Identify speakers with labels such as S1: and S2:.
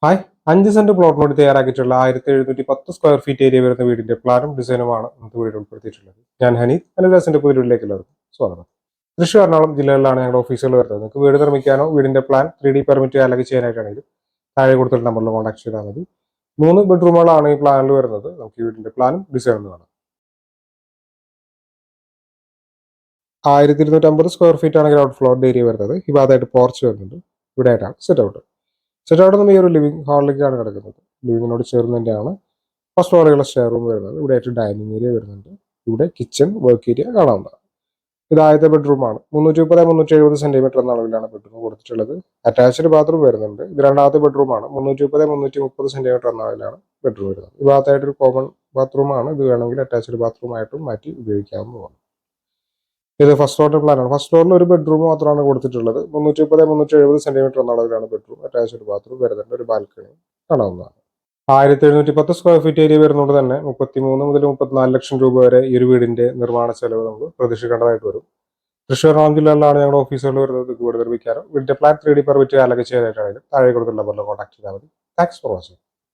S1: Hi, 5 cent പ്ലോട്ടിനോട് തയ്യാറാക്കിയിട്ടുള്ള 1710 square feet area വരുന്ന വീടിന്റെ പ്ലാനും ഡിസൈനുമാണ് നമുക്ക് വീഡിയോ ഉൾപ്പെടുത്തിയിട്ടുള്ളത്. ഞാൻ ഹനീഫ്, അനുരാസിന്റെ പുതിയ വീട്ടിലേക്ക് എല്ലാവർക്കും സ്വാഗതം. തൃശ്ശൂർ, എറണാകുളം ജില്ലകളിലാണ് ഞങ്ങളുടെ ഓഫീസുകൾ വരുന്നത്. നിങ്ങൾക്ക് വീട് നിർമ്മിക്കാനോ വീടിന്റെ പ്ലാൻ 3D പെർമിറ്റ് അല്ലെങ്കിൽ ചെയ്യാനായിട്ടാണെങ്കിൽ താഴെ കൊടുത്തിട്ടുള്ള നമ്പറിൽ കോൺടാക്ട് ചെയ്താൽ മതി. 3 ബെഡ്റൂമുകളാണ് ഈ പ്ലാനിൽ വരുന്നത്. നമുക്ക് ഈ വീടിന്റെ പ്ലാനും ഡിസൈനും കാണാം. 1250 സ്ക്വയർ ഫീറ്റ് ആണ് ഗ്രൗണ്ട് ഫ്ലോറിന്റെ ഏരിയ വരുന്നത്. ഈ ഭാഗത്തായിട്ട് പോർച്ച് വരുന്നുണ്ട്. ഇവിടെ ആയിട്ടാണ് സെറ്റ് ഔട്ട്. സെറ്റ് ഔട്ട് നമ്മൾ ഈ ഒരു ലിവിംഗ് ഹാളിലേക്കാണ് കിടക്കുന്നത്. ലിവിങ്ങിനോട് ചേർന്ന് തന്നെയാണ് ഫസ്റ്റ് ഫ്ലോറിലുള്ള സ്റ്റെയർ റൂം വരുന്നത്. ഇവിടെ ആയിട്ട് ഡൈനിങ് ഏരിയ വരുന്നുണ്ട്. ഇവിടെ കിച്ചൺ വർക്ക് ഏരിയ കാണാവുന്നതാണ്. ഇത് ആദ്യത്തെ ബെഡ്റൂമാണ്. 330-370 എന്ന അളവിലാണ് ബെഡ്റൂം കൊടുത്തിട്ടുള്ളത്. അറ്റാച്ച്ഡ് ബാത്റൂം വരുന്നുണ്ട്. ഇത് രണ്ടാമത്തെ ബെഡ്റൂമാണ്. 330-330 എന്ന അളവിലാണ് ബെഡ്റൂം വരുന്നത്. ഈ ഭാഗത്തായിട്ടൊരു കോമൺ ബാത്റൂമാണ്. ഇത് വേണമെങ്കിൽ അറ്റാച്ച്ഡ് ബാത്റൂം ആയിട്ടും മാറ്റി ഉപയോഗിക്കാവുന്നതാണ്. ഇത് ഫസ്റ്റ് ഫ്ലോറിന്റെ പ്ലാനാണ്. ഫസ്റ്റ് ഫ്ലോറിൽ ഒരു ബെഡ്റൂം മാത്രമാണ് കൊടുത്തിട്ടുള്ളത്. 330-370 എന്ന അളവിലാണ് ബെഡ്റൂം. അറ്റാച്ച്ഡ് ബാത്റൂം വരുന്നുണ്ട്. ഒരു ബാൽക്കണി കാണാവുന്നതാണ്. 1710 സ്ക്വയർ ഫീറ്റ് ഏരിയ വരുന്നതുകൊണ്ട് തന്നെ 33 മുതൽ 34 ലക്ഷം രൂപ വരെ ഈ ഒരു വീടിന്റെ നിർമ്മാണ ചെലവ് നമ്മൾ പ്രതീക്ഷിക്കേണ്ടതായിട്ട് വരും. തൃശ്ശൂർ, എറണാകുളം ജില്ലകളിലാണ് ഞങ്ങളുടെ ഓഫീസുകൾ വരുന്നത്. വീട് നിർമ്മിക്കാനോ വീടിന്റെ പ്ലാൻ 3D പെർമിറ്റ് അല്ലെങ്കിൽ ചെയ്യാനായിട്ടാണെങ്കിൽ താഴെ കൊടുത്തുള്ള നമ്പറിൽ കോൺടാക്ട് ചെയ്താൽ മതി. Thanks for watching.